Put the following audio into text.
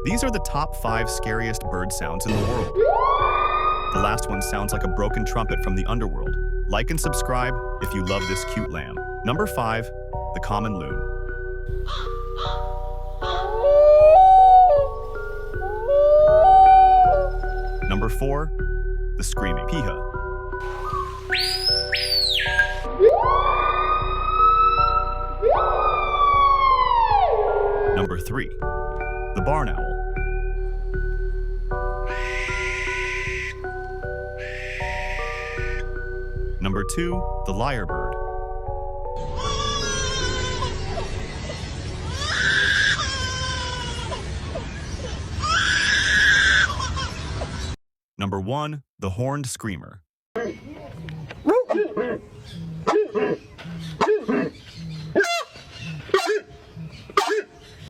These are the top 5 scariest bird sounds in the world. The last one sounds like a broken trumpet from the underworld. Like and subscribe if you love this cute lamb. Number 5, the common loon. Number 4, the screaming piha. Number 3, the barn owl. Number 2, the lyrebird. Number 1, the horned screamer.